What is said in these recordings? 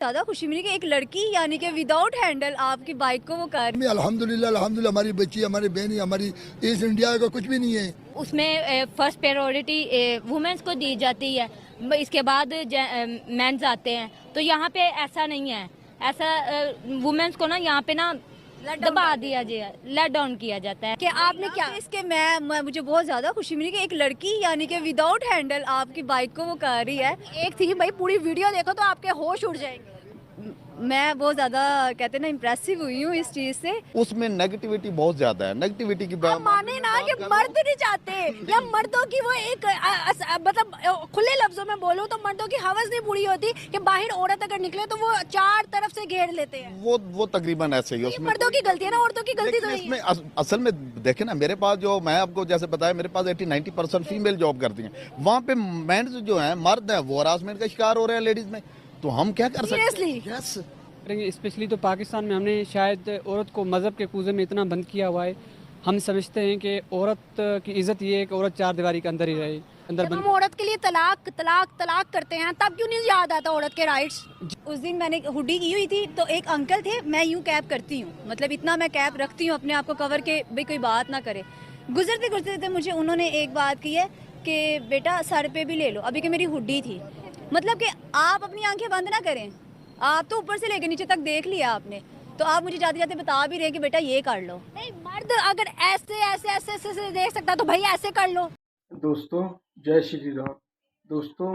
ज़्यादा खुशी मिली कि एक लड़की यानी कि विदाउट हैंडल आपकी बाइक को वो कर अल्हम्दुलिल्लाह अल्हम्दुलिल्लाह, हमारी बच्ची, हमारी बहनी, हमारी ईस्ट इंडिया का कुछ भी नहीं है। उसमें फर्स्ट प्रायोरिटी वुमेन्स को दी जाती है, इसके बाद मेंस आते हैं। तो यहाँ पे ऐसा नहीं है, ऐसा वुमेन्स को ना यहाँ पे ना दबा दिया जाए, लेट डाउन किया जाता है। कि आपने क्या इसके मुझे बहुत ज़्यादा खुशी मिली कि एक लड़की यानी कि विदाउट हैंडल आपकी बाइक को वो कर रही है। एक थी भाई, पूरी वीडियो देखो तो आपके होश उड़ जाएंगे। मैं बहुत ज़्यादा कहते हैं ना इम्प्रेसिव हुई हूँ इस चीज़ से। उसमें नेगेटिविटी बहुत ज्यादा है। नेगेटिविटी की बात माने ना कि मर्द नहीं चाहते या मर्दों की वो एक मतलब खुले लफ्जों में बोलूं तो मर्दों की हवस नहीं पूरी होती कि बाहर औरत अगर निकले तो वो चार तरफ से घेर लेते हैं। वो तकरीबन ऐसे ही है। उसमें मर्दों की गलती है ना, औरतों की गलती तो नहीं है। इसमें असल में देखे ना, मेरे पास जो मैं आपको जैसे बताया, मेरे पास 80-90% फीमेल जॉब करती हैं। वहाँ पे मेंस जो है, मर्द है, वो हरासमेंट का शिकार हो रहे हैं लेडीज में। तो हम क्या कर सकते हैं? यस, स्पेशली तो पाकिस्तान में हमने शायद औरत को मज़हब के कूजे में इतना बंद किया हुआ है। हम समझते हैं कि औरत की इज़्ज़त ये है कि औरत चार दीवारी के अंदर ही रहे, अंदर जब हम औरत के लिए तलाक तलाक तलाक करते हैं तब क्यों नहीं याद आता औरत के राइट्स। उस दिन मैंने हुडी की हुई थी तो एक अंकल थे, मैं यूँ कैप करती हूँ, मतलब इतना मैं कैप रखती हूँ अपने आप को कवर के भाई कोई बात ना करे। गुजरते गुजरते मुझे उन्होंने एक बात की है कि बेटा सर पे भी ले लो, अभी कि मेरी हुडी थी। मतलब कि आप अपनी आंखें बंद ना करें, आप तो ऊपर से लेके नीचे तक देख लिया आपने, तो आप मुझे जाते जाते बता भी रहे हैं कि बेटा ये कर लो। नहीं, मर्द अगर ऐसे ऐसे ऐसे ऐसे, ऐसे देख सकता तो भाई ऐसे कर लो। दोस्तों जय श्री राम। दोस्तों,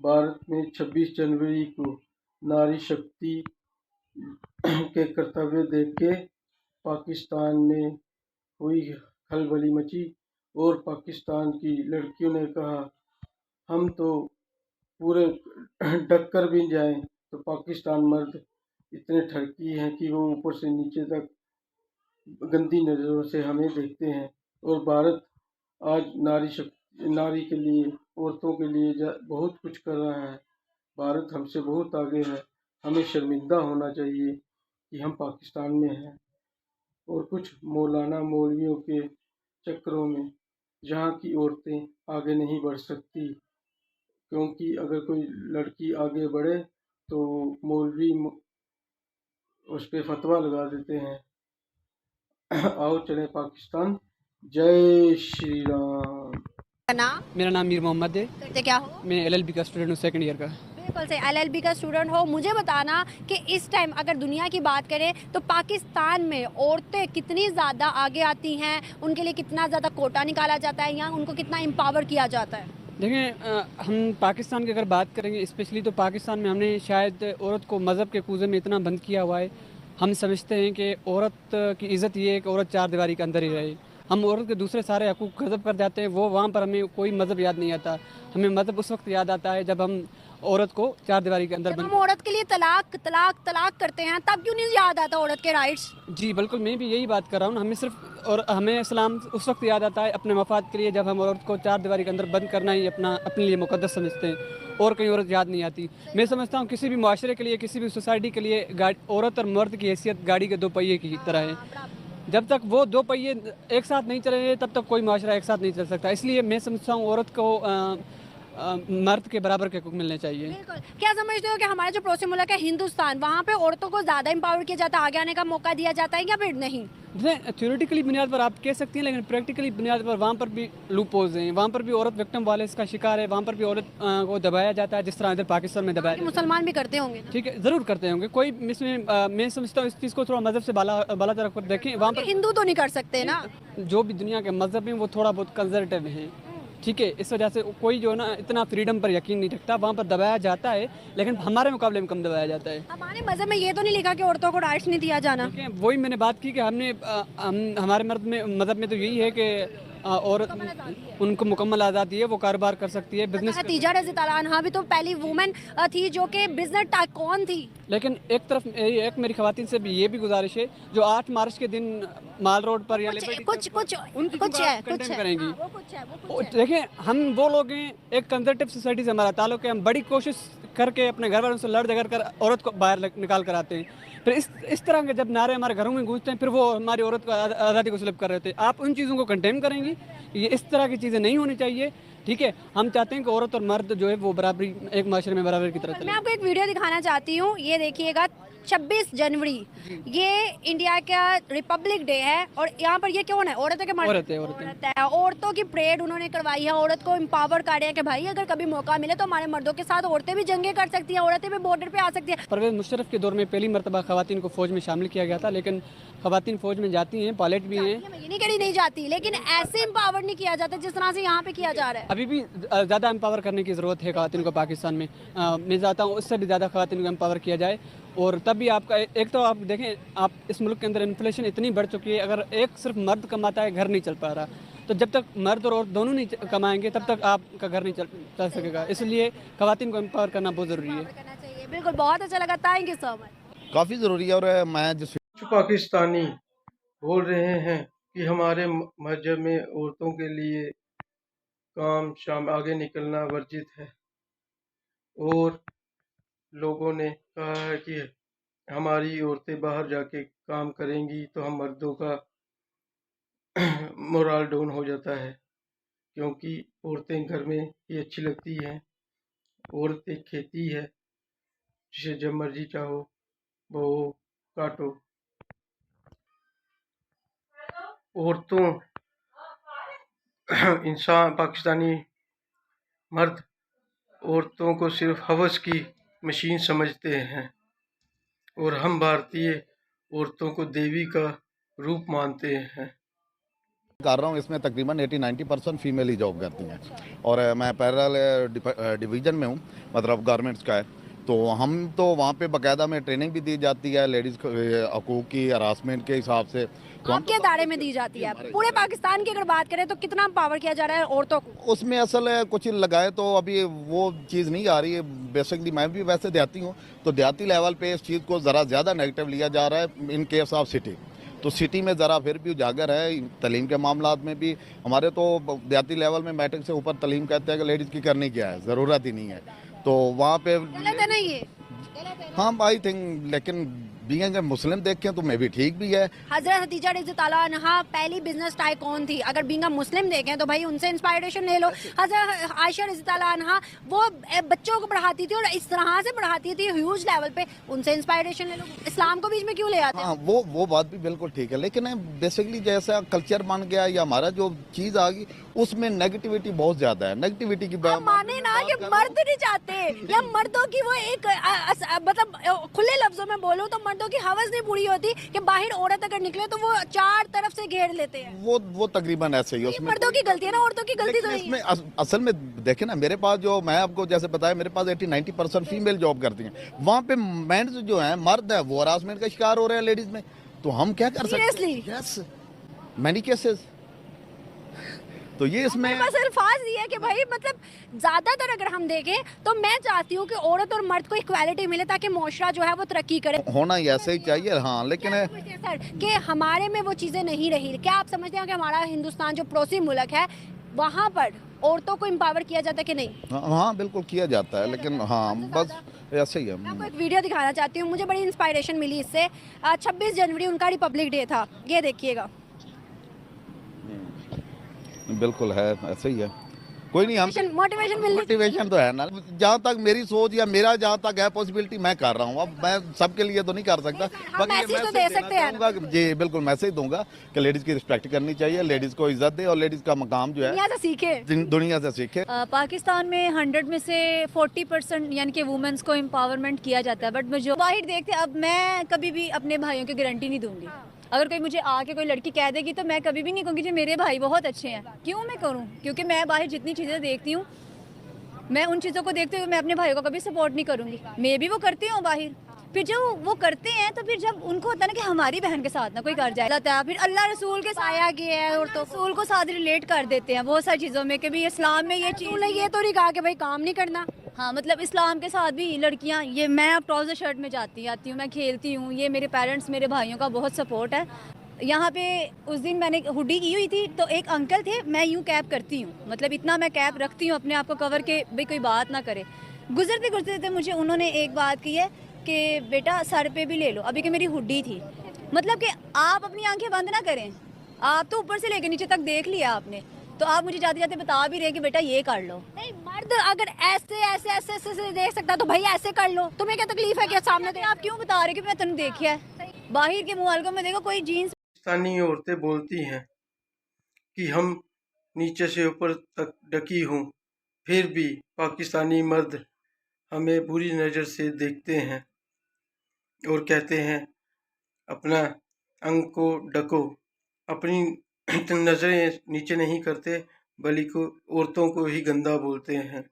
भारत में 26 जनवरी को नारी शक्ति के कर्तव्य देख के पाकिस्तान में हुई खलबली मची और पाकिस्तान की लड़कियों ने कहा हम तो पूरे ढक कर भी जाएं तो पाकिस्तान मर्द इतने ठरकी हैं कि वो ऊपर से नीचे तक गंदी नज़रों से हमें देखते हैं। और भारत आज नारी के लिए, औरतों के लिए बहुत कुछ कर रहा है। भारत हमसे बहुत आगे है। हमें शर्मिंदा होना चाहिए कि हम पाकिस्तान में हैं और कुछ मौलाना मौलवियों के चक्करों में जहाँ की औरतें आगे नहीं बढ़ सकती, क्योंकि अगर कोई लड़की आगे बढ़े तो मौलवी उस पर फतवा लगा देते हैं। आओ चले पाकिस्तान। जय श्री राम। मेरा नाम मीर मोहम्मद है। करते क्या हो? मैं LLB का स्टूडेंट हूँ, सेकंड ईयर का। बिल्कुल से LLB का स्टूडेंट हो। मुझे बताना कि इस टाइम अगर दुनिया की बात करें तो पाकिस्तान में औरतें कितनी ज़्यादा आगे आती हैं, उनके लिए कितना ज़्यादा कोटा निकाला जाता है या उनको कितना एम्पावर किया जाता है। देखें, हम पाकिस्तान की अगर बात करेंगे स्पेशली तो पाकिस्तान में हमने शायद औरत को मज़हब के कूजे में इतना बंद किया हुआ है। हम समझते हैं कि औरत की इज़्ज़त ये है कि औरत चार दीवारी के अंदर ही रहे। हम औरत के दूसरे सारे हकूक़ गज़ब कर जाते हैं, वो वहाँ पर हमें कोई मज़हब याद नहीं आता। हमें मज़हब उस वक्त याद आता है जब हम औरत को चार दीवारी के अंदर जब हम औरत के लिए तलाक तलाक तलाक करते हैं तब क्यों नहीं याद आता औरत के राइट्स। जी बिल्कुल, मैं भी यही बात कर रहा हूँ। हमें सिर्फ और हमें इस्लाम उस वक्त याद आता है अपने मफाद के लिए जब हम औरत को चार दीवारी के अंदर बंद करना ही अपने लिए मुकद्दस समझते हैं और कहीं औरत याद नहीं आती। मैं समझता हूँ किसी भी माशरे के लिए, किसी भी सोसाइटी के लिए औरत और मर्द की हैसियत गाड़ी के दो पहिए की तरह है। जब तक वो दो पहिए एक साथ नहीं चलेंगे तब तक कोई माशरा एक साथ नहीं चल सकता। इसलिए मैं समझता हूँ औरत को मर्द के बराबर के हकूक़ मिलने चाहिए। बिल्कुल। क्या समझते हो कि हमारा जो पड़ोसी मुल्क है हिंदुस्तान, वहाँ पे औरतों को ज़्यादा एम्पावर किया जाता है, आगे आने का मौका दिया जाता है या फिर नहीं? थ्योरेटिकली बुनियाद पर आप कह सकती हैं, लेकिन प्रैक्टिकली बुनियाद पर वहाँ पर भी लूपहोल्स हैं। वहाँ पर भी औरत विक्टिम वायलेंस का शिकार है, वहाँ पर भी औरत को दबाया जाता है जिस तरह इधर पाकिस्तान में दबाया। मुसलमान भी करते होंगे। ठीक है, ज़रूर करते होंगे। कोई इसमें मैं समझता हूँ इस चीज़ को थोड़ा मज़हब से बाला तरफ पर देखें। वहाँ पर हिंदू तो नहीं कर सकते ना, जो भी दुनिया के मज़हब हैं वो थोड़ा बहुत कंजर्वेटिव हैं। ठीक है, इस वजह से कोई जो है ना इतना फ्रीडम पर यकीन नहीं रखता। वहाँ पर दबाया जाता है लेकिन हमारे मुकाबले में कम दबाया जाता है। हमारे मज़हब में ये तो नहीं लिखा कि औरतों को राइट्स नहीं दिया जाना। वही मैंने बात की कि हमारे मज़हब में तो यही है कि औरत उनको मुकम्मल आज़ादी है, वो कारोबार कर सकती है, बिजनेस। खदीजा रज़ी अल्लाह अन्हा भी तो पहली वुमेन थी जो कि बिजनेस टाइकून थी। लेकिन एक तरफ एक मेरी ख़वातीन से भी ये भी गुजारिश है जो 8 मार्च के दिन माल रोड पर या कुछ करेंगी। देखें, हम वो लोग हैं, एक कंजर्वेटिव सोसाइटी से हमारा ताल्लुक है। हम बड़ी कोशिश करके अपने घर वालों से लड़ झगड़ कर औरत को बाहर निकाल कर आते हैं। फिर इस तरह के जब नारे हमारे घरों में गूंजते हैं फिर वो हमारी औरत को आज़ादी को सुलभ कर रहे थे। आप उन चीज़ों को कंडेम करेंगी, ये इस तरह की चीज़ें नहीं होनी चाहिए। ठीक है, हम चाहते हैं कि औरत और मर्द जो है वो बराबरी, एक माशरे में बराबर की तरह मैं चले। आपको एक वीडियो दिखाना चाहती हूँ, ये देखिएगा 26 जनवरी ये इंडिया का रिपब्लिक डे है और यहाँ पर ये कौन है? औरत है कि मर्द? औरत है, औरत है। औरत है। औरतों की परेड उन्होंने करवाई है, औरत को एम्पावर कर रहे हैं कि भाई अगर कभी मौका मिले तो हमारे मर्दों के साथ औरतें भी जंगें कर सकती हैं, औरतें भी बॉर्डर पे आ सकती हैं। परवेज़ मुशर्रफ के दौर में पहली मरतबा खवातीन को फ़ौज में शामिल किया गया था, लेकिन खवातीन फ़ौज में जाती हैं, पायलट भी हैं। मैं ये नहीं कह रही नहीं जाती, लेकिन ऐसे एम्पावर नहीं किया जाता जिस तरह से यहाँ पे किया जा रहा है। अभी भी ज़्यादा एम्पावर करने की ज़रूरत है खवातीन को पाकिस्तान में। मैं चाहता हूँ उससे भी ज़्यादा खवातीन को एम्पावर किया जाए और तब भी आपका एक तो आप देखें, आप इस मुल्क के अंदर इन्फ्लेशन इतनी बढ़ चुकी है, अगर एक सिर्फ मर्द कमाता है घर नहीं चल पा रहा, तो जब तक मर्द और औरत दोनों नहीं कमाएंगे तब तक आपका घर नहीं चल सकेगा। इसलिए खवातीन को एम्पावर करना बहुत ज़रूरी है। करना चाहिए, बिल्कुल, बहुत अच्छा लगा, थैंक यू सो मच। काफ़ी ज़रूरी है। और मैं जिस कुछ पाकिस्तानी बोल रहे हैं कि हमारे मजहब में औरतों के लिए काम शाम आगे निकलना वर्जित है और लोगों ने कहा है कि हमारी औरतें बाहर जाके काम करेंगी तो हम मर्दों का मोरल डाउन हो जाता है, क्योंकि औरतें घर में ही अच्छी लगती हैं। औरत एक खेती है जिसे जब मर्जी चाहो वो काटो। औरतों इंसान पाकिस्तानी मर्द औरतों को सिर्फ हवस की मशीन समझते हैं और हम भारतीय औरतों को देवी का रूप मानते हैं। कर रहा हूँ इसमें तकरीबन 80-90% फीमेल ही जॉब करती हैं और मैं पैरेलल डिवीज़न में हूँ, मतलब गारमेंट्स का है। तो हम तो वहाँ पे बाकायदा में ट्रेनिंग भी दी जाती है लेडीज़ हकूक़ की हरासमेंट के हिसाब से। तो हम आपके दायरे में दी जाती है। पूरे पाकिस्तान की अगर बात करें तो कितना पावर किया जा रहा है औरतों को? उसमें असल कुछ लगाए तो अभी वो चीज़ नहीं आ रही है। बेसिकली मैं भी वैसे देहाती हूँ, तो देहाती लेवल पे इस चीज़ को ज़रा ज़्यादा नेगेटिव लिया जा रहा है इन केस ऑफ सिटी। तो सिटी में ज़रा फिर भी उजागर है, तलीम के मामलात में भी हमारे तो देहाती लेवल में मैट्रिक से ऊपर तलीम कहते हैं कि लेडीज़ की करनी क्या है, ज़रूरत ही नहीं है। तो वहाँ पे गलत है ना ये? हाँ आई थिंक, लेकिन बीइंग मुस्लिम देखें तो मे भी ठीक भी है। हजरत हदीजा रज़ी ताला अन्हा पहली बिजनेस टाइकून थी, अगर बीइंग मुस्लिम देखें तो भाई उनसे इंस्पायरेशन ले लो। हजरत आयशा रज़ी ताला अन्हा वो बच्चों को पढ़ाती थी और इस तरह से पढ़ाती थी ह्यूज लेवल पे, उनसे इंस्पायरेशन ले लो। इस्लाम को बीच में क्यों ले आते हैं? हाँ वो बात भी बिल्कुल ठीक है, लेकिन बेसिकली जैसा कल्चर बन गया या हमारा जो चीज़ आ गई उसमें नेगेटिविटी बहुत ज़्यादा है। नेगेटिविटी की आप माने ना कि मर्द नहीं चाहते या मर्दों की वो एक मतलब खुले लफ्जों में बोलो तो मर्दों की हवस नहीं पूरी होती कि बाहर औरत अगर निकले तो वो चार तरफ से घेर लेते हैं। वो तकरीबन ऐसे ही है। ये उसमें मर्दों की गलती है ना, औरतों की गलती तो नहीं इसमें है। असल में देखें ना, मेरे पास जो मैं आपको जैसे बताया मेरे पास 80-90% फीमेल जॉब करती हैं। वहाँ पे मेन जो है मर्द है वो हरासमेंट का शिकार हो रहे हैं लेडीज में। तो हम क्या कर सकते हैं? Seriously? Yes, many cases. तो ये इसमें बस अल्फाज ये है कि भाई मतलब ज्यादातर अगर हम देखें तो मैं चाहती हूँ कि औरत और मर्द को इक्वालिटी मिले ताकि मुआशरा जो है वो तरक्की करे। होना ही ऐसे ही चाहिए। हाँ, लेकिन क्या समझते हैं सर कि हमारे में वो चीजें नहीं रही? क्या आप समझते हैं कि हमारा हिंदुस्तान जो पड़ोसी मुल्क है वहाँ पर औरतों को एम्पावर किया जाता है कि नहीं? हाँ बिल्कुल किया जाता है, लेकिन हाँ बस ऐसे ही मैं आपको है। एक वीडियो दिखाना चाहती हूँ, मुझे बड़ी इंस्पायरेशन मिली इससे। 26 जनवरी उनका रिपब्लिक डे था, ये देखिएगा। बिल्कुल है, ऐसे ही है। कोई नहीं, हम मोटिवेशन मिलनी मोटिवेशन तो है ना। जहाँ तक मेरी सोच या मेरा जहाँ तक है पॉसिबिलिटी मैं कर रहा हूँ। अब मैं सबके लिए तो नहीं कर सकता। हम बाकी ये मैसेज तो मैसेज दे देना सकते हैं चाहूँगा कि जी बिल्कुल मैसेज दूंगा कि लेडीज़ की रिस्पेक्ट करनी चाहिए, लेडीज़ को इज्जत दे और लेडीज़ का मकाम जो है दुनिया से सीखे। दुनिया से सीखे। पाकिस्तान में 100 में से 40% यानी कि वुमेन्स को एम्पावरमेंट किया जाता है, बट मुझे बाहर देखते अब मैं कभी भी अपने भाइयों की गारंटी नहीं दूंगी। अगर कोई मुझे आके कोई लड़की कह देगी तो मैं कभी भी नहीं कहूँगी जी मेरे भाई बहुत अच्छे हैं। क्यों मैं करूँ? क्योंकि मैं बाहर जितनी चीज़ें देखती हूँ, मैं उन चीज़ों को देखते हुए मैं अपने भाइयों को कभी सपोर्ट नहीं करूँगी। मैं भी वो करती हूँ बाहर, फिर जब वो करते हैं तो फिर जब उनको होता है ना कि हमारी बहन के साथ ना कोई कर जाए, फिर अल्लाह रसूल के आया गया है और तो रसूल को साथ रिलेट कर देते हैं बहुत सारी चीज़ों में कि भाई इस्लाम में ये चीज़ ने ये तो नहीं कहा कि भाई काम नहीं करना। हाँ, मतलब इस्लाम के साथ भी लड़कियाँ, ये मैं अब ट्राउज़र शर्ट में आती हूँ, मैं खेलती हूँ, ये मेरे पेरेंट्स मेरे भाइयों का बहुत सपोर्ट है। यहाँ पे उस दिन मैंने हुडी की हुई थी तो एक अंकल थे, मैं यूँ कैप करती हूँ, मतलब इतना मैं कैप रखती हूँ अपने आप को कवर के भाई कोई बात ना करे। गुजरते गुजरते मुझे उन्होंने एक बात की है कि बेटा सर पे भी ले लो, अभी कि मेरी हुडी थी। मतलब कि आप अपनी आंखें बंद ना करें, आप तो ऊपर से लेकर नीचे तक देख लिया आपने, तो आप मुझे जाते जाते बता भी रहे कि बेटा ये कर लो। नहीं, मर्द अगर ऐसे ऐसे ऐसे ऐसे ऐसे देख सकता तो भाई ऐसे कर लो, तुम्हें क्या तकलीफ है? क्या सामने तो आप क्यों बता रहे कि मैं तुमने देखा है? बाहर के मुल्कों में देखो कोई जीन्स पाकिस्तानी औरतें बोलती हैं कि हम नीचे से ऊपर तक ढकी हूँ, फिर भी पाकिस्तानी मर्द हमें बुरी नज़र से देखते हैं और कहते हैं अपना अंग को ढको। अपनी नज़रें नीचे नहीं करते बल्कि औरतों को ही गंदा बोलते हैं।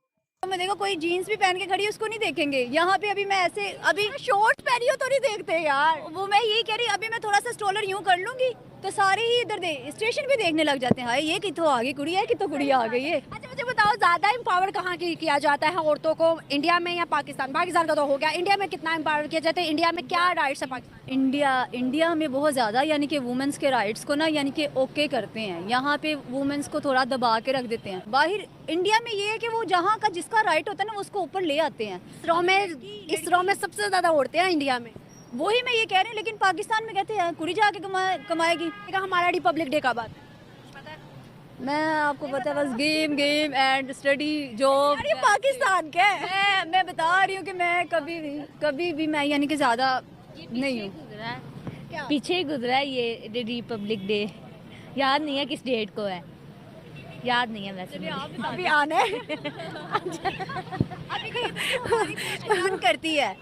में देखो कोई जीन्स भी पहन के खड़ी है उसको नहीं देखेंगे। यहाँ पे अभी मैं ऐसे अभी शॉर्ट्स पहनी हो तो नहीं देखते यार। वो मैं यही कह रही अभी मैं थोड़ा सा स्ट्रोलर यूं कर लूंगी तो सारे ही इधर स्टेशन पे देखने लग जाते हैं, हाय ये कितों आ गई कुड़ी है, कितों कुड़ी आ गई है। अच्छा मुझे बताओ, ज्यादा एम्पावर कहाँ किया जाता है औरतों को, इंडिया में या पाकिस्तान? पाकिस्तान का तो हो गया, इंडिया में कितना एम्पावर किया जाता है? इंडिया में क्या राइट्स है पाकिस्तान? इंडिया में बहुत ज़्यादा यानी कि वुमेंस के राइट्स को ना यानी कि ओके करते हैं। यहाँ पे वुमेंस को थोड़ा दबा के रख देते हैं। बाहर इंडिया में ये है कि वो जहाँ का जिसका राइट होता है ना वो उसको ऊपर ले आते हैं। इस रो में सबसे ज्यादा औरतें हैं इंडिया में। वही मैं ये कह रही हूँ, लेकिन पाकिस्तान में कहते हैं कुड़ी जाके कमाएगी। हमारा रिपब्लिक डे का बात मैं आपको पता है बस game game and study job. अरे पाकिस्तान के मैं बता रही हूँ कि मैं कभी भी मैं यानी कि ज़्यादा नहीं हूँ। पीछे ही गुजरा है ये रिपब्लिक डे, याद नहीं है किस डेट को है, याद नहीं है वैसे मुझे। अभी आना है रन करती है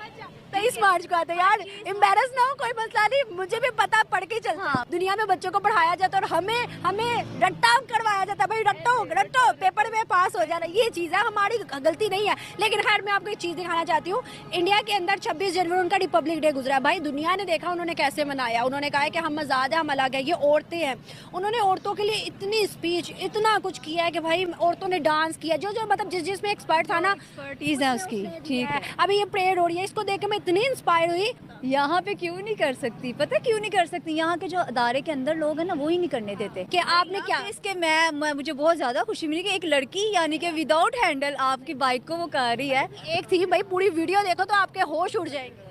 23 मार्च को आता है यार। एम्बेरस ना हो, कोई मसला नहीं, मुझे भी पता, पढ़ के चलता। हाँ। दुनिया में बच्चों को पढ़ाया जाता है और हमें रट्टा करवाया जाता है, भाई रट्टो पेपर में पास हो जाना, ये चीज़ है, हमारी गलती नहीं है। लेकिन खैर मैं आपको एक चीज़ दिखाना चाहती हूँ। इंडिया के अंदर 26 जनवरी उनका रिपब्लिक डे गुजरा है। भाई दुनिया ने देखा उन्होंने कैसे मनाया। उन्होंने कहा है कि हम आज़ाद है, हम अलग है। ये औरतें हैं, उन्होंने औरतों के लिए इतनी स्पीच, इतना कुछ किया है कि भाई औरतों ने डांस किया, जो मतलब जिसमें एक्सपर्ट था ना, एक्सपर्टीज है उसकी। ठीक है, अभी ये परेड हो रही है, इसको देख के मैं इतनी इंस्पायर हुई। यहाँ पे क्यों नहीं कर सकती? पता क्यों नहीं कर सकती? यहाँ के जो अदारे के अंदर लोग हैं ना वो ही नहीं करने देते। कि आपने क्या इसके मुझे बहुत ज्यादा खुशी मिली कि एक लड़की यानी कि विदाउट हैंडल आपकी बाइक को वो कर रही है। एक थी भाई, पूरी वीडियो देखो तो आपके होश उड़ जाएंगे।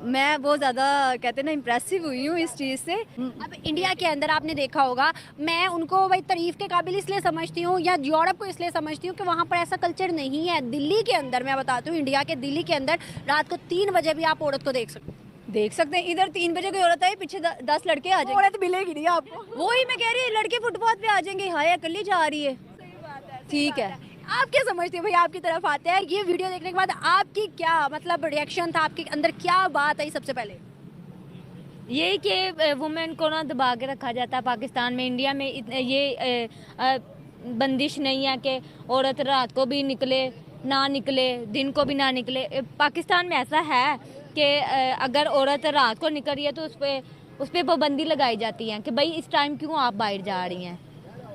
मैं बहुत ज़्यादा कहते हैं ना इम्प्रेसिव हुई हूँ इस चीज़ से। अब इंडिया के अंदर आपने देखा होगा, मैं उनको भाई तारीफ के काबिल इसलिए समझती हूँ या यूरोप को इसलिए समझती हूँ कि वहाँ पर ऐसा कल्चर नहीं है। दिल्ली के अंदर मैं बताती हूँ, इंडिया के दिल्ली के अंदर रात को 3 बजे भी आप औरत को देख सकते हैं। इधर 3 बजे कोई औरत है, पीछे 10 लड़के आ जाएंगे। औरत मिलेगी नहीं आपको। वही मैं कह रही हूँ, लड़के फुटपाथ पे आ जाएंगे, हाय अकेली जा रही है। ठीक है, आप क्या समझते हो भाई? आपकी तरफ आते हैं, ये वीडियो देखने के बाद आपकी क्या मतलब रिएक्शन था, आपके अंदर क्या बात आई सबसे पहले? यही कि वुमेन को ना दबा के रखा जाता है पाकिस्तान में। इंडिया में ये बंदिश नहीं है कि औरत रात को भी निकले ना निकले, दिन को भी ना निकले। पाकिस्तान में ऐसा है कि अगर औरत रात को निकल रही है तो उस पर पाबंदी लगाई जाती है कि भाई इस टाइम क्यों आप बाहर जा रही हैं।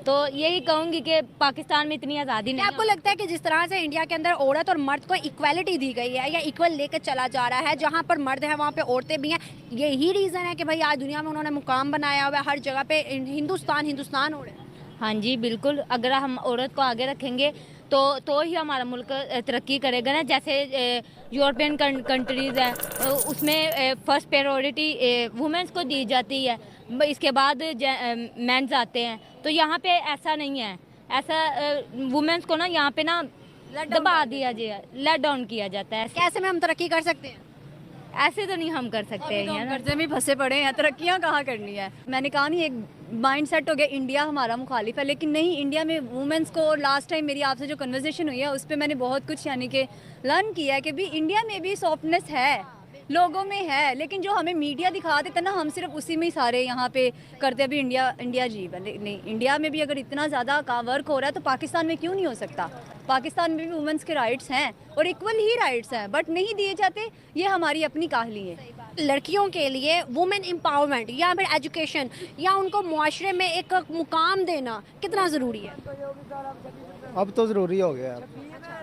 तो यही कहूँगी कि पाकिस्तान में इतनी आज़ादी नहीं है। आपको लगता है कि जिस तरह से इंडिया के अंदर औरत और मर्द को इक्वालिटी दी गई है या इक्वल लेकर चला जा रहा है, जहाँ पर मर्द है वहाँ पे औरतें भी हैं, यही रीज़न है कि भाई आज दुनिया में उन्होंने मुकाम बनाया हुआ है, हर जगह पे हिंदुस्तान हो रहा है? हाँ जी बिल्कुल, अगर हम औरत को आगे रखेंगे तो ही हमारा मुल्क तरक्की करेगा ना। जैसे यूरोपियन कंट्रीज़ है, उसमें फर्स्ट प्रायोरिटी वुमेंस को दी जाती है, इसके बाद मेंस आते हैं। तो यहाँ पे ऐसा नहीं है, ऐसा वुमेंस को ना यहाँ पे ना दबा दिया जाए, लेट डाउन किया जाता है। कैसे में हम तरक्की कर सकते हैं? ऐसे तो नहीं हम कर सकते हैं। कर्जे में फंसे पड़े हैं, तरक्कियां कहाँ करनी है। मैंने कहा नहीं, एक माइंड सेट हो गया इंडिया हमारा मुखालिफ है, लेकिन नहीं, इंडिया में वुमेंस को लास्ट टाइम मेरी आपसे जो कन्वर्सेशन हुई है उस पर मैंने बहुत कुछ यानी कि लर्न किया है कि भी इंडिया में भी सॉफ्टनेस है, लोगों में है, लेकिन जो हमें मीडिया दिखा देता ना हम सिर्फ उसी में ही सारे यहाँ पे करते हैं। अभी इंडिया अजीब है। नहीं, इंडिया में भी अगर इतना ज़्यादा का वर्क हो रहा है तो पाकिस्तान में क्यों नहीं हो सकता? पाकिस्तान में भी वुमेंस के राइट्स हैं और इक्वल ही राइट्स हैं, बट नहीं दिए जाते। ये हमारी अपनी काहली है। लड़कियों के लिए वुमेन एम्पावरमेंट या फिर एजुकेशन या उनको मुआशरे में एक मुकाम देना कितना ज़रूरी है? अब तो ज़रूरी हो गया।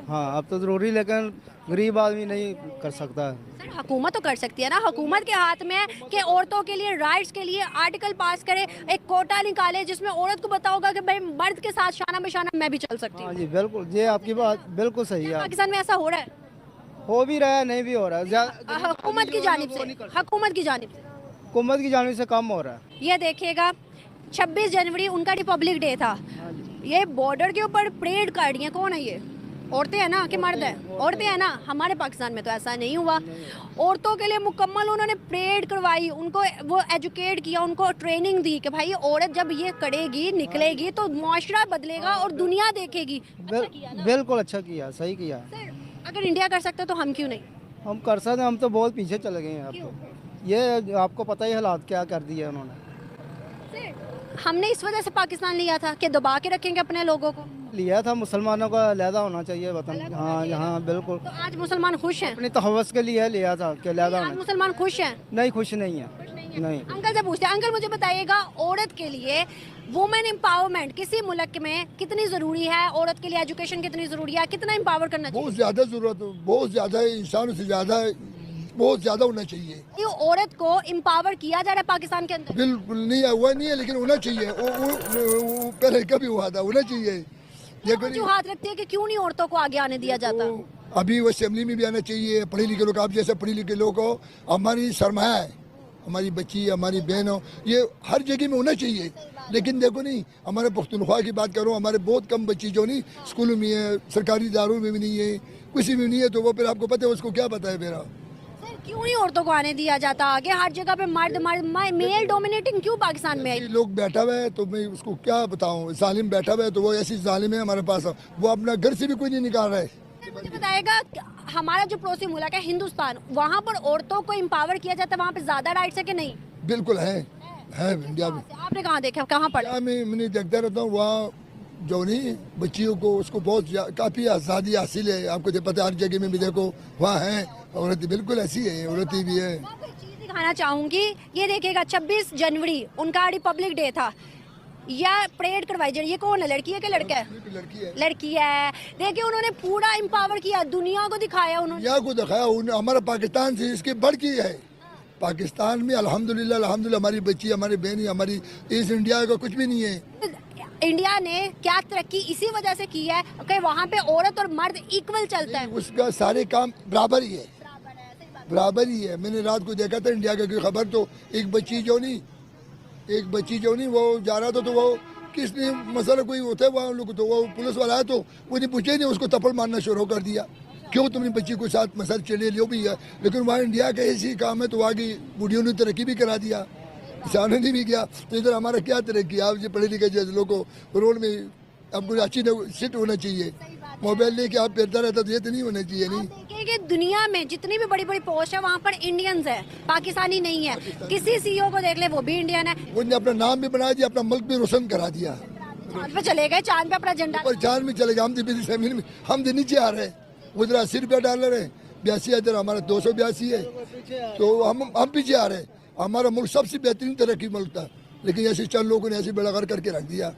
हाँ अब तो ज़रूरी, लेकिन गरीब आदमी नहीं कर सकता। सर हुकूमत तो कर सकती है ना, हुकूमत के हाथ में है कि औरतों के लिए राइट्स के लिए आर्टिकल पास करे, एक कोटा निकाले जिसमें औरत को पता होगा कि भाई मर्द के साथ शाना बेशाना मैं भी चल सकती हूँ। हाँ जी बिल्कुल, ये आपकी बात बिल्कुल सही है। पाकिस्तान में ऐसा हो रहा है? हो भी रहा है, नहीं भी हो रहा है। हुकूमत की जानिब से, हुकूमत की जानिब से कम हो रहा है। ये देखिएगा 26 जनवरी उनका रिपब्लिक डे था, ये बॉर्डर के ऊपर परेड कर रही हैं, कौन है ये? औरतें हैं ना कि मर्द है? औरतें हैं ना। हमारे पाकिस्तान में तो ऐसा नहीं हुआ। औरतों के लिए मुकम्मल उन्होंने परेड करवाई, उनको वो एजुकेट किया, उनको ट्रेनिंग दी कि भाई औरत जब ये करेगी, निकलेगी तो मुआशरा बदलेगा और दुनिया देखेगी। अच्छा किया ना? बिल्कुल अच्छा किया, सही किया। सर, अगर इंडिया कर सकता तो हम क्यों नहीं? हम कर सकते, हम तो बहुत पीछे चले गए हैं। अब तो ये आपको पता ही हालात क्या कर दिए उन्होंने। सर, हमने इस वजह से पाकिस्तान लिया था कि दबा के रखेंगे अपने लोगों को। लिया था, मुसलमानों का अलहदा होना चाहिए वतन। हाँ यहाँ बिल्कुल, तो आज मुसलमान खुश हैं? अपनी तहव्वुस के लिए लिया था कि अलहदा आज होना। मुसलमान खुश हैं? नहीं, खुश नहीं है, नहीं। अंकल से पूछते हैं, अंकल मुझे बताइएगा औरत के लिए वुमेन एम्पावरमेंट किसी मुल्क में कितनी जरूरी है? औरत के लिए एजुकेशन कितनी जरूरी है? कितना एम्पावर करना चाहिए? बहुत ज़्यादा ज़रूरत है, बहुत ज़्यादा है, इंसानों से ज़्यादा बहुत ज़्यादा होना चाहिए। ये औरत को एम्पावर किया जा रहा है पाकिस्तान के अंदर? बिल्कुल नहीं हुआ नहीं है, लेकिन होना चाहिए। वो पहले कभी हुआ था, होना चाहिए। ये जो हाथ रखती है कि क्यों नहीं औरतों को आगे आने दिया जाता? अभी वो असेंबली में भी आना चाहिए। पढ़े लिखे लोग, आप जैसे पढ़े लिखे लोग हो, हमारी सरमाया है, हमारी बच्ची, हमारी बहन हो, ये हर जगह में होना चाहिए। लेकिन देखो नहीं, हमारे पुख्तनख्वा की बात करो, हमारे बहुत कम बच्ची जो नहीं स्कूलों में है, सरकारी इदारों में भी नहीं है, किसी में नहीं है, तो वो फिर आपको पता है उसको क्या पता है मेरा। सर, क्यों नहीं औरतों को आने दिया जाता आगे? हर जगह पे मर्द मर्द मेल डोमिनेटिंग क्यों पाकिस्तान में है? ऐसे लोग बैठा हुआ है तो मैं उसको क्या बताऊं, जालिम बैठा हुआ है तो वो ऐसी जालिम है हमारे पास, वो अपना घर से भी कोई नहीं निकाल रहा है। सर, मुझे बताएगा हमारा जो पड़ोसी मुल्क है हिंदुस्तान, वहाँ पर औरतों को एम्पावर किया जाता है, वहाँ पे ज्यादा राइट्स है कि नहीं? बिल्कुल है इंडिया में। आपने कहाँ देखा, कहाँ पढ़ा? क्या मैंने देखता रहता हूँ, वहाँ जो नहीं बच्चियों को उसको बहुत काफ़ी आज़ादी हासिल है। आपको तो पता है, हर जगह में भी देखो वहाँ है औरतें, बिल्कुल ऐसी है, औरतें भी है। मैं आपको एक चीज दिखाना चाहूंगी, ये देखिएगा 26 जनवरी उनका रिपब्लिक डे था, या परेड करवाई जा रही है। कौन है, लड़की है कि लड़का है? लड़की है, लड़की है। देखिए उन्होंने पूरा एम्पावर किया, दुनिया को दिखाया उन्होंने। यहाँ को दिखाया हमारा पाकिस्तान से इसकी बढ़ की है। पाकिस्तान में अल्हम्दुलिल्लाह हमारी बच्ची, हमारी बहनी, हमारी ईस्ट इंडिया का कुछ भी नहीं है। इंडिया ने क्या तरक्की इसी वजह से की है कि वहाँ पे औरत और मर्द इक्वल चलता है। उसका सारे काम बराबर ही है, बराबर ही है। मैंने रात को देखा था इंडिया का कोई खबर, तो एक बच्ची जो नहीं वो जा रहा था, तो वो किसने मसला कोई होता है वहाँ लोग, तो वो पुलिस वाला है, तो वो नहीं पूछे नहीं, उसको थप्पड़ मारना शुरू कर दिया। क्यों तुमने बच्ची को साथ मसल चले लियो भी है, लेकिन वहाँ इंडिया का ऐसी काम है, तो वहाँ की बूढ़ियों ने तरक्की भी करा दिया, किसानों ने भी किया। तो इधर हमारा क्या तरक्की? आप जो पढ़े लिखे जैसे लोगों को रोड में आपको अच्छी सीट होना चाहिए, मोबाइल लेके आप फिरता रहता तो ये तो नहीं होना चाहिए। नहीं, देखिए कि दुनिया में जितनी भी बड़ी बड़ी पोस्ट है वहाँ पर इंडियंस है, पाकिस्तानी नहीं है। किसी सीईओ को देख ले, वो भी इंडियन है। उनने अपना नाम भी बना दिया, अपना मुल्क भी रोशन करा दिया। चांद पे चले गए, चांद पे अपना झंडा। और चांद में चले गए, हम तो नीचे आ रहे हैं। उधर 80 रुपया डॉलर है, 82,000, हमारा 282 है, तो हम पीछे आ रहे हैं। हमारा मुल्क सबसे बेहतरीन तरक्की मुल्क था, लेकिन ऐसे चंद लोगों ने ऐसे बेड़ागर करके रख दिया।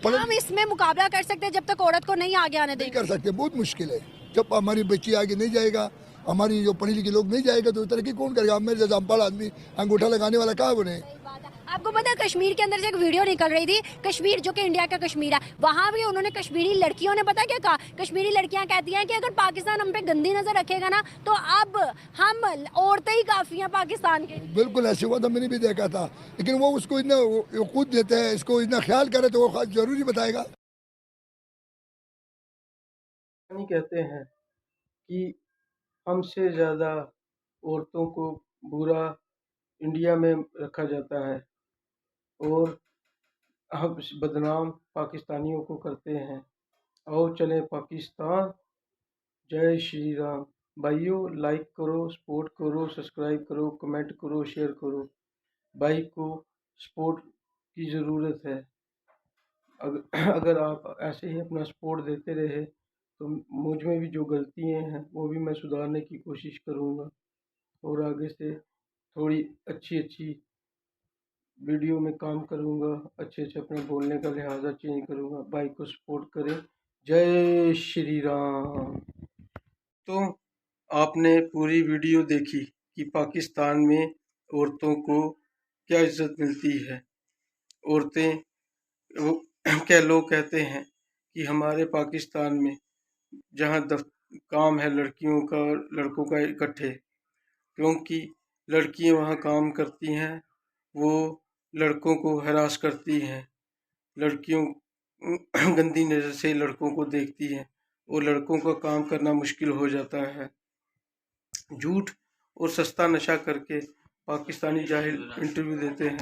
हम इसमें मुकाबला कर सकते हैं जब तक औरत को नहीं आगे आने नहीं देंगे? कर सकते, बहुत मुश्किल है। जब हमारी बच्ची आगे नहीं जाएगा, हमारी जो पढ़ी लिखी लोग नहीं जाएगा, तो तरक्की कौन करेगा? मेरे जैसा अनपढ़ आदमी अंगूठा लगाने वाला कहाँ बने? आपको पता है कश्मीर के अंदर से एक वीडियो निकल रही थी, कश्मीर जो कि इंडिया का कश्मीर है, वहाँ भी उन्होंने कश्मीरी लड़कियों ने पता क्या कहा? कश्मीरी लड़कियाँ कहती हैं कि अगर पाकिस्तान हम पे गंदी नजर रखेगा ना, तो अब हम औरतें ही काफी हैं पाकिस्तान के। बिल्कुल ऐसे हुआ था, मैंने भी देखा था। लेकिन वो उसको इतना खुद देते हैं, इसको इतना ख्याल करे तो वो जरूरी बताएगा। कहते हैं कि हमसे ज़्यादा औरतों को बुरा इंडिया में रखा जाता है और हम बदनाम पाकिस्तानियों को करते हैं। आओ चलें पाकिस्तान, जय श्री राम। भाइयों, लाइक करो, सपोर्ट करो, सब्सक्राइब करो, कमेंट करो, शेयर करो। भाई को सपोर्ट की ज़रूरत है। अगर आप ऐसे ही अपना सपोर्ट देते रहे तो मुझ में भी जो गलतियाँ हैं वो भी मैं सुधारने की कोशिश करूँगा और आगे से थोड़ी अच्छी वीडियो में काम करूँगा, अच्छे अपने बोलने का लिहाजा चेंज करूँगा। भाई को सपोर्ट करें। जय श्री राम। तो आपने पूरी वीडियो देखी कि पाकिस्तान में औरतों को क्या इज्जत मिलती है। औरतें क्या लोग कहते हैं कि हमारे पाकिस्तान में जहाँ काम है लड़कियों का लड़कों का इकट्ठे, क्योंकि लड़कियाँ वहाँ काम करती हैं, वो लड़कों को हरास करती हैं, लड़कियों गंदी नज़र से लड़कों को देखती हैं और लड़कों का काम करना मुश्किल हो जाता है। झूठ और सस्ता नशा करके पाकिस्तानी जाहिल इंटरव्यू देते हैं।